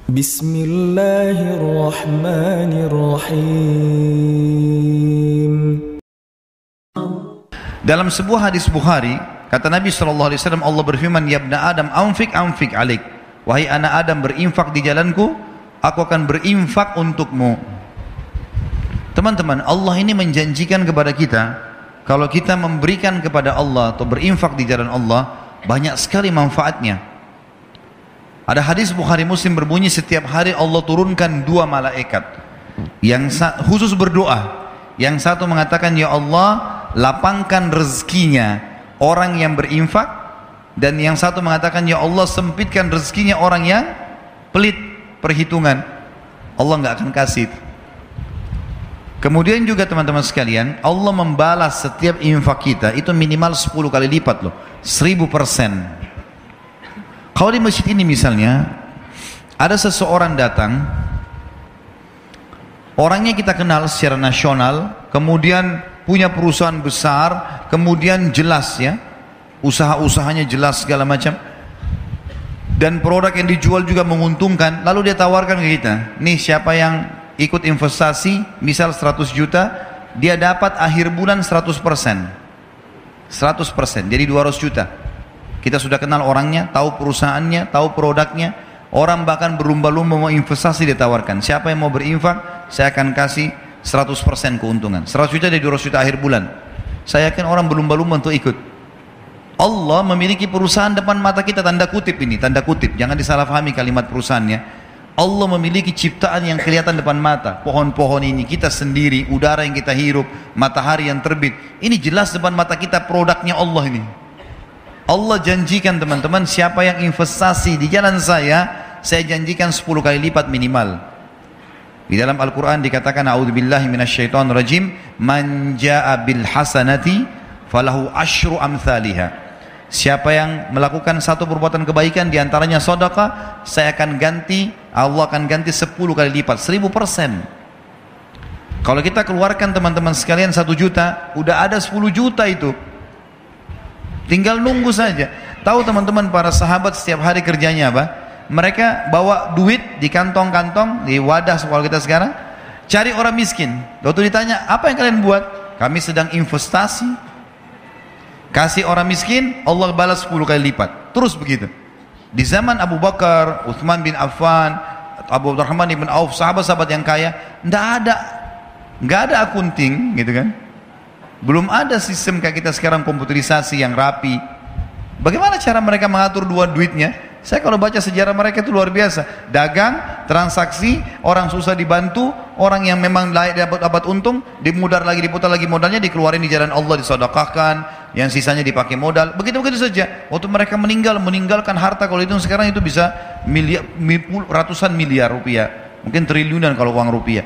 Bismillahirrahmanirrahim. Dalam sebuah hadis Bukhari, kata Nabi SAW, Allah berfirman, Ya ibna Adam, anfik alik. Wahai anak Adam, berinfak di jalanku, aku akan berinfak untukmu. Teman-teman, Allah ini menjanjikan kepada kita, kalau kita memberikan kepada Allah atau berinfak di jalan Allah, banyak sekali manfaatnya. Ada hadis Bukhari Muslim berbunyi, setiap hari Allah turunkan 2 malaikat yang khusus berdoa. Yang satu mengatakan, Ya Allah, lapangkan rezekinya orang yang berinfak, dan yang satu mengatakan, Ya Allah, sempitkan rezekinya orang yang pelit perhitungan. Allah nggak akan kasih. Kemudian juga teman-teman sekalian, Allah membalas setiap infak kita itu minimal 10 kali lipat loh, 1000%. Kalau di masjid ini misalnya ada seseorang datang, orangnya kita kenal secara nasional, kemudian punya perusahaan besar, kemudian jelas ya, usaha-usahanya jelas segala macam, dan produk yang dijual juga menguntungkan. Lalu dia tawarkan ke kita, nih siapa yang ikut investasi, misal 100 juta, dia dapat akhir bulan 100%, jadi 200 juta. Kita sudah kenal orangnya, tahu perusahaannya, tahu produknya. Orang bahkan berlumba-lumba mau investasi, ditawarkan, siapa yang mau berinfak, saya akan kasih 100% keuntungan. 100 juta dari 200 juta akhir bulan. Saya yakin orang berlumba-lumba untuk ikut. Allah memiliki perusahaan depan mata kita, tanda kutip ini, tanda kutip, jangan disalahpahami kalimat perusahaannya. Allah memiliki ciptaan yang kelihatan depan mata. Pohon-pohon ini, kita sendiri, udara yang kita hirup, matahari yang terbit, ini jelas depan mata kita, produknya Allah ini. Allah janjikan teman-teman, siapa yang investasi di jalan saya janjikan 10 kali lipat minimal. Di dalam Al-Quran dikatakan, A'udzubillahi minasyaitonirrajim, Man ja'a bil hasanati falahu asyru amthaliha. Siapa yang melakukan satu perbuatan kebaikan, diantaranya sedekah, Allah akan ganti 10 kali lipat, 1000%. Kalau kita keluarkan teman-teman sekalian 1 juta, udah ada 10 juta itu. Tinggal nunggu saja. Tahu teman-teman, para sahabat setiap hari kerjanya apa? Mereka bawa duit di kantong-kantong, di wadah sekolah kita sekarang, cari orang miskin. Waktu ditanya, apa yang kalian buat? Kami sedang investasi. Kasih orang miskin, Allah balas 10 kali lipat. Terus begitu. Di zaman Abu Bakar, Uthman bin Affan, Abu Abdurrahman bin Auf, sahabat-sahabat yang kaya, nggak ada akunting, gitu kan? Belum ada sistem kayak kita sekarang, komputerisasi yang rapi. Bagaimana cara mereka mengatur duitnya? Saya kalau baca sejarah mereka itu luar biasa. Dagang, transaksi, orang susah dibantu, orang yang memang layak dapat untung, diputar lagi modalnya, dikeluarin di jalan Allah, disedekahkan, yang sisanya dipakai modal. Begitu-begitu saja. Waktu mereka meninggalkan harta, kalau itu sekarang itu bisa ratusan miliar rupiah, mungkin triliunan kalau uang rupiah.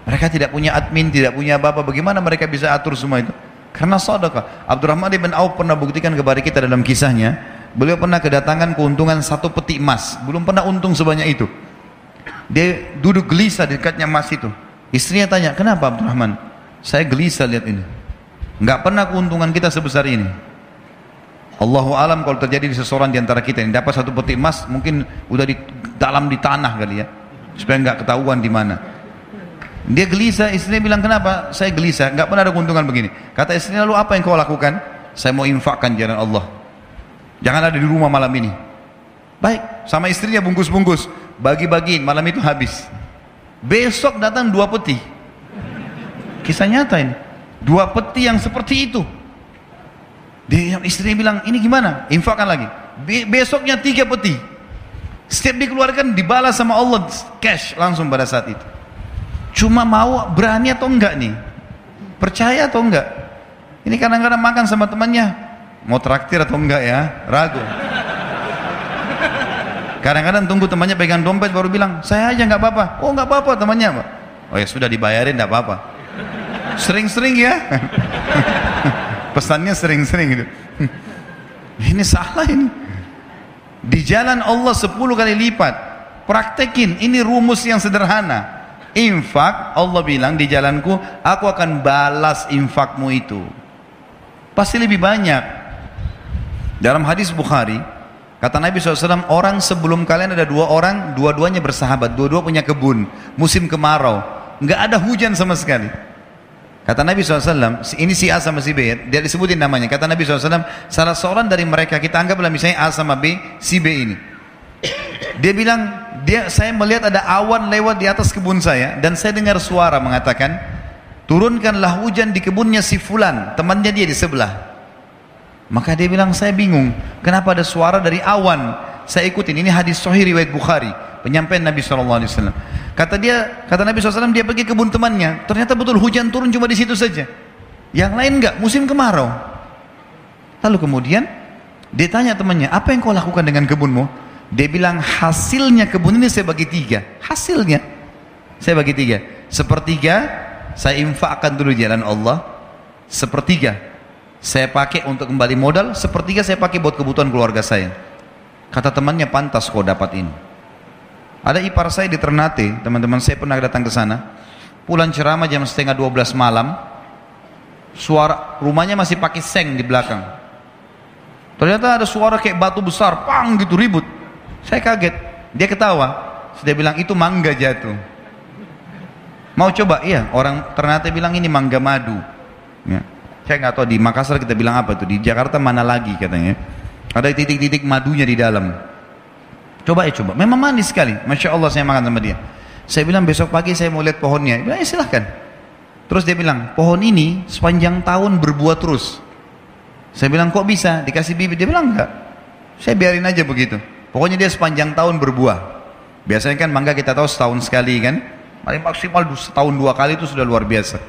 Mereka tidak punya admin, tidak punya apa-apa. Bagaimana mereka bisa atur semua itu? Karena sedekah. Abdurrahman bin Auf pernah buktikan kepada kita dalam kisahnya, beliau pernah kedatangan keuntungan 1 peti emas, belum pernah untung sebanyak itu. Dia duduk gelisah di dekatnya emas itu. Istrinya tanya, kenapa Abdurrahman? Saya gelisah lihat ini, nggak pernah keuntungan kita sebesar ini. Allahu alam, kalau terjadi di seseorang di antara kita yang dapat 1 peti emas, mungkin udah dalam di tanah kali ya, supaya nggak ketahuan di mana. Dia gelisah. Istrinya bilang, kenapa? Saya gelisah, nggak pernah ada keuntungan begini. Kata istrinya, lalu apa yang kau lakukan? Saya mau infakkan jalan Allah, jangan ada di rumah malam ini. Baik, sama istrinya bungkus-bungkus, bagi-bagiin, malam itu habis. Besok datang 2 peti. Kisah nyata ini, 2 peti yang seperti itu. Istrinya bilang, ini gimana? Infakkan lagi. Besoknya 3 peti. Setiap dikeluarkan dibalas sama Allah cash langsung pada saat itu. Cuma mau berani atau enggak nih? Percaya atau enggak? Ini kadang-kadang makan sama temannya, mau traktir atau enggak ya? Ragu. Kadang-kadang tunggu temannya pegang dompet baru bilang, saya aja nggak apa-apa. Oh nggak apa-apa temannya, Pak. Oh ya sudah dibayarin nggak apa-apa. Sering-sering ya. Pesannya sering-sering gitu. Ini salah ini. Di jalan Allah 10 kali lipat. Praktekin, ini rumus yang sederhana. Infak, Allah bilang di jalanku, aku akan balas infakmu itu. Pasti lebih banyak. Dalam hadis Bukhari, Kata Nabi SAW, orang sebelum kalian ada dua orang, dua-duanya bersahabat, dua-dua punya kebun, musim kemarau, nggak ada hujan sama sekali. Kata Nabi SAW, ini si A sama si B, dia disebutin namanya. Kata Nabi SAW, salah seorang dari mereka, kita anggaplah misalnya A sama B, si B ini. Dia bilang, saya melihat ada awan lewat di atas kebun saya, dan saya dengar suara mengatakan, turunkanlah hujan di kebunnya si Fulan, temannya dia di sebelah. Maka dia bilang, saya bingung, kenapa ada suara dari awan? Saya ikutin, ini hadis sahih riwayat Bukhari, penyampaian Nabi SAW. Kata Nabi SAW, dia pergi kebun temannya, ternyata betul hujan turun cuma di situ saja. Yang lain enggak, musim kemarau. Lalu kemudian, dia tanya temannya, apa yang kau lakukan dengan kebunmu? Dia bilang, hasilnya kebun ini saya bagi tiga. Hasilnya, saya bagi tiga. Sepertiga, saya infakkan dulu jalan Allah. Sepertiga, saya pakai untuk kembali modal, sepertiga saya pakai buat kebutuhan keluarga saya. Kata temannya, pantas kau dapat ini. Ada ipar saya di Ternate, teman-teman saya pernah datang ke sana. Pulang ceramah jam 11:30 malam, suara rumahnya masih pakai seng di belakang. Ternyata ada suara kayak batu besar, pang gitu ribut. Saya kaget, dia ketawa. Dia bilang, itu mangga jatuh. Mau coba? Iya, orang Ternate bilang ini mangga madu. Ya. Saya nggak tahu di Makassar kita bilang apa tuh, di Jakarta mana lagi katanya. Ada titik-titik madunya di dalam. Coba ya coba, memang manis sekali. Masya Allah saya makan sama dia. Saya bilang besok pagi saya mau lihat pohonnya. Dia bilang, ya silahkan. Terus dia bilang, pohon ini sepanjang tahun berbuah terus. Saya bilang, kok bisa? Dikasih bibit? Dia bilang, enggak. Saya biarin aja begitu. Pokoknya dia sepanjang tahun berbuah. Biasanya kan mangga kita tahu setahun sekali kan. Paling maksimal setahun 2 kali itu sudah luar biasa.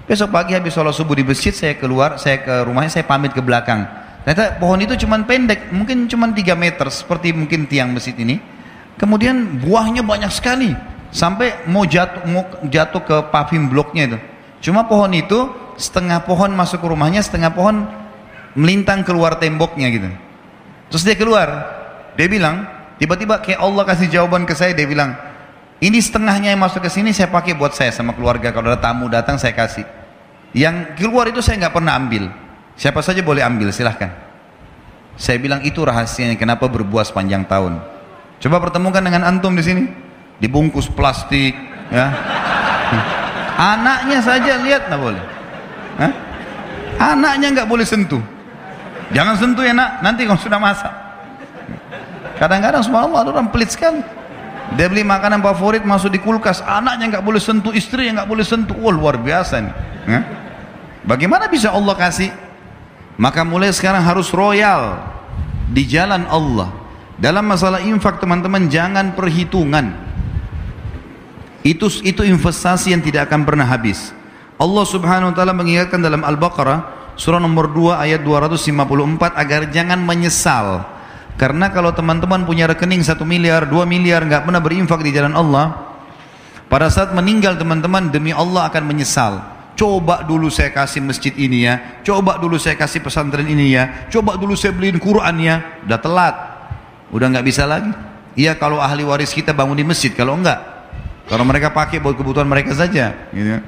Besok pagi habis sholat subuh di masjid, saya keluar, saya ke rumahnya, saya pamit ke belakang. Ternyata pohon itu cuma pendek, mungkin cuma 3 meter, seperti mungkin tiang masjid ini. Kemudian buahnya banyak sekali, sampai mau jatuh ke paving bloknya itu. Cuma pohon itu, setengah pohon masuk ke rumahnya, setengah pohon melintang keluar temboknya gitu. Terus dia keluar, dia bilang, tiba-tiba kayak Allah kasih jawaban ke saya, dia bilang, ini setengahnya yang masuk ke sini saya pakai buat saya sama keluarga, kalau ada tamu datang saya kasih. Yang keluar itu saya nggak pernah ambil. Siapa saja boleh ambil, silahkan. Saya bilang itu rahasianya kenapa berbuah sepanjang tahun. Coba pertemukan dengan antum di sini, dibungkus plastik, ya. Anaknya saja lihat nggak boleh. Hah? Anaknya nggak boleh sentuh. Jangan sentuh ya nak, nanti kalau sudah masak. Kadang-kadang subhanallah ada orang pelit sekali. Dia beli makanan favorit masuk di kulkas, anaknya nggak boleh sentuh, istrinya nggak boleh sentuh. Wah, luar biasa nih. Hah? Bagaimana bisa Allah kasih? Maka mulai sekarang harus royal di jalan Allah. Dalam masalah infak teman-teman jangan perhitungan. Itu investasi yang tidak akan pernah habis. Allah Subhanahu wa taala mengingatkan dalam Al-Baqarah surah nomor 2 ayat 254 agar jangan menyesal. Karena kalau teman-teman punya rekening 1 miliar, 2 miliar nggak pernah berinfak di jalan Allah, pada saat meninggal teman-teman demi Allah akan menyesal. Coba dulu saya kasih masjid ini ya, coba dulu saya kasih pesantren ini ya, coba dulu saya beliin Quran ya. Udah telat, udah nggak bisa lagi. Iya kalau ahli waris kita bangun di masjid, kalau enggak, kalau mereka pakai buat kebutuhan mereka saja gitu.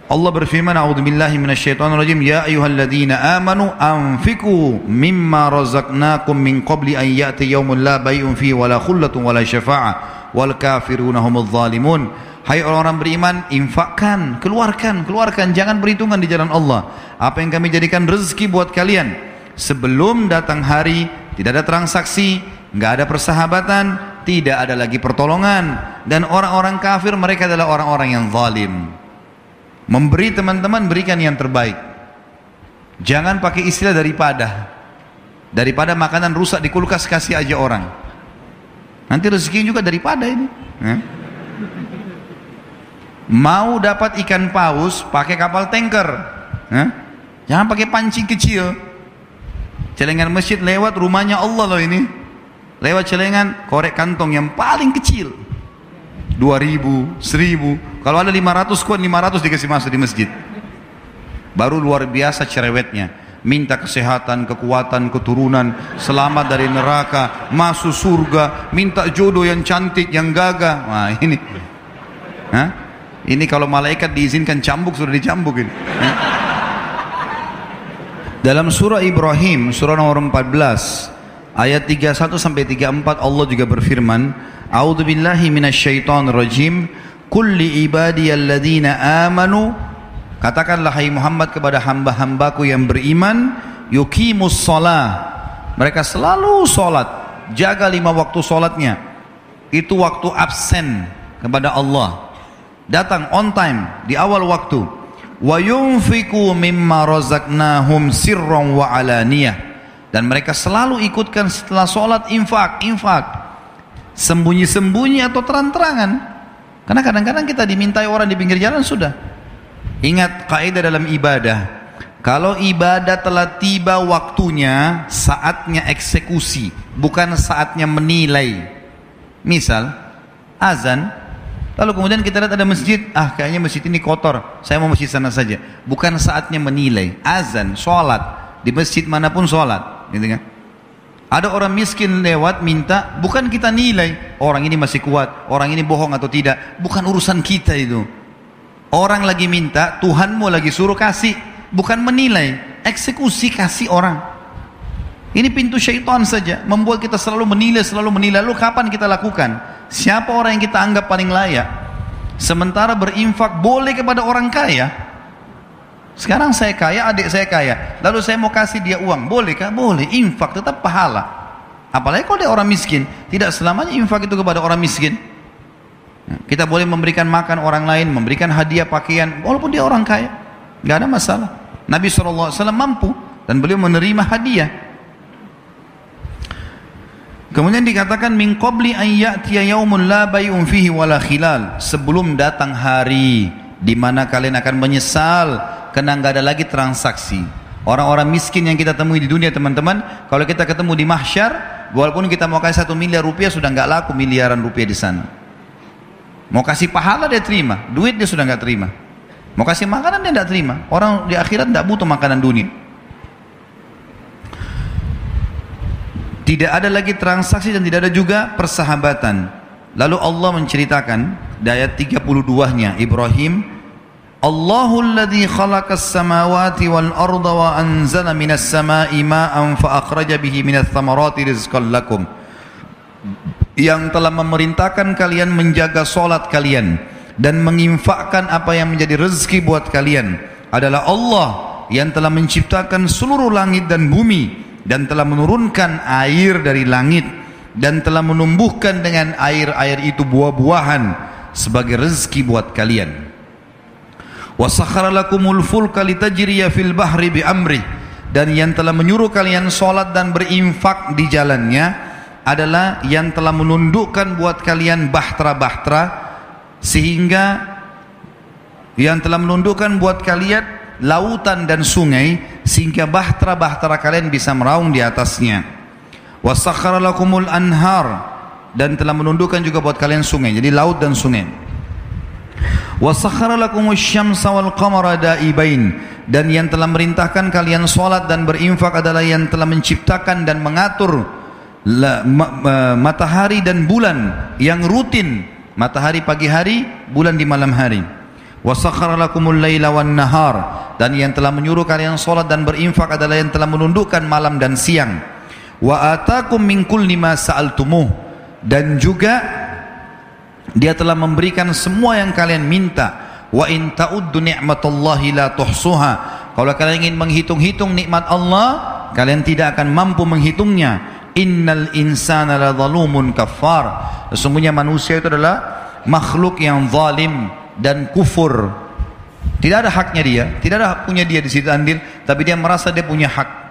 Allah berfirman, a'udzubillahi minasyaitonirrajim, ya ayyuhalladzina amanu anfiqu mimma razaqnakum min qabli an ya'ti yaumun la bai'un fihi wala khullatun wala syafa'ah wal kafiruna humudz zalimun. Hai orang-orang beriman, infakkan, keluarkan, jangan perhitungan di jalan Allah. Apa yang kami jadikan rezeki buat kalian. Sebelum datang hari, tidak ada transaksi, nggak ada persahabatan, tidak ada lagi pertolongan. Dan orang-orang kafir mereka adalah orang-orang yang zalim. Memberi teman-teman, berikan yang terbaik. Jangan pakai istilah daripada makanan rusak di kulkas kasih aja orang. Nanti rezeki juga daripada ini. Mau dapat ikan paus pakai kapal tanker. Jangan pakai pancing kecil. Celengan masjid lewat rumahnya Allah loh ini. Lewat celengan korek kantong yang paling kecil. 2.000, 1.000. Kalau ada 500 kuat 500 dikasih masuk di masjid. Baru luar biasa cerewetnya. Minta kesehatan, kekuatan, keturunan, selamat dari neraka, masuk surga, minta jodoh yang cantik, yang gagah. Wah ini. Ini kalau malaikat diizinkan cambuk sudah dicambuk ini. Dalam surah Ibrahim, surah nomor 14, Ayat 31 sampai 34 Allah juga berfirman, A'udzubillahi minasyaitonirrajim. Qul li ibadiyalladzina amanu, katakanlah hai Muhammad kepada hamba-hambaku yang beriman, yuqimus shalah, mereka selalu salat, jaga 5 waktu salatnya. Itu waktu absen kepada Allah, datang on time di awal waktu. Wa yunfiqu mimma razaqnahum sirran wa alaniyah, dan mereka selalu ikutkan setelah sholat infak, sembunyi-sembunyi atau terang-terangan. Karena kadang-kadang kita dimintai orang di pinggir jalan sudah. Ingat kaidah dalam ibadah, kalau ibadah telah tiba waktunya, saatnya eksekusi, bukan saatnya menilai. Misal azan, lalu kemudian kita lihat ada masjid, kayaknya masjid ini kotor, saya mau masjid sana saja. Bukan saatnya menilai. Azan, sholat, di masjid manapun sholat, gitu kan? Ada orang miskin lewat minta, bukan kita nilai orang ini masih kuat, orang ini bohong atau tidak, bukan urusan kita itu. Orang lagi minta, Tuhanmu lagi suruh kasih, bukan menilai, eksekusi kasih orang. Ini pintu syaitan saja, membuat kita selalu menilai. Lalu kapan kita lakukan? Siapa orang yang kita anggap paling layak? Sementara berinfak boleh kepada orang kaya. Sekarang saya kaya, adik saya kaya, lalu saya mau kasih dia uang, bolehkah? Boleh, infak tetap pahala. Apalagi kalau dia orang miskin, tidak selamanya infak itu kepada orang miskin. Kita boleh memberikan makan orang lain, memberikan hadiah pakaian, walaupun dia orang kaya, nggak ada masalah. Nabi SAW mampu dan beliau menerima hadiah. Kemudian dikatakan min qabli an ya'tiya yaumun la bay'un fihi wala khilal, sebelum datang hari di mana kalian akan menyesal karena nggak ada lagi transaksi. Orang-orang miskin yang kita temui di dunia, teman-teman, kalau kita ketemu di mahsyar, walaupun kita mau kasih 1 miliar rupiah, sudah nggak laku miliaran rupiah di sana. Mau kasih pahala dia terima, duit dia sudah nggak terima. Mau kasih makanan dia nggak terima. Orang di akhirat nggak butuh makanan dunia. Tidak ada lagi transaksi dan tidak ada juga persahabatan. Lalu Allah menceritakan di ayat 32-nya Ibrahim, Allahul ladzi khalaqas samawati wal arda wa anzala minas samai ma'an fa akhraja bihi minats thamarati rizqan lakum. Yang telah memerintahkan kalian menjaga salat kalian dan menginfakkan apa yang menjadi rezeki buat kalian adalah Allah yang telah menciptakan seluruh langit dan bumi dan telah menurunkan air dari langit dan telah menumbuhkan dengan air-air itu buah-buahan sebagai rezeki buat kalian. Wa sakhkhara lakumul fulka litajriya fil bahri bi amri, dan yang telah menyuruh kalian salat dan berinfak di jalannya adalah yang telah menundukkan buat kalian bahtera-bahtera, sehingga yang telah menundukkan buat kalian lautan dan sungai sehingga bahtera-bahtera kalian bisa meraung di atasnya. Wa sakhkhara lakumul anhar, dan telah menundukkan juga buat kalian sungai, jadi laut dan sungai. Wa sakhkhara lakumus syamsa wal qamara daibain, dan yang telah merintahkan kalian salat dan berinfak adalah yang telah menciptakan dan mengatur matahari dan bulan yang rutin, matahari pagi hari, bulan di malam hari. Wa sakhkhara lakumul laila wan nahar, dan yang telah menyuruh kalian salat dan berinfak adalah yang telah menundukkan malam dan siang. Wa atakum min kulli ma sa'altumuh, dan juga dia telah memberikan semua yang kalian minta. Wa in ta'uddu ni'matallahi la tuhsuha, kalau kalian ingin menghitung-hitung nikmat Allah, kalian tidak akan mampu menghitungnya. Innal insana la zalumun kafar, sesungguhnya manusia itu adalah makhluk yang zalim dan kufur. Tidak ada haknya dia, tidak ada hak punya dia di situ andil, tapi dia merasa dia punya hak.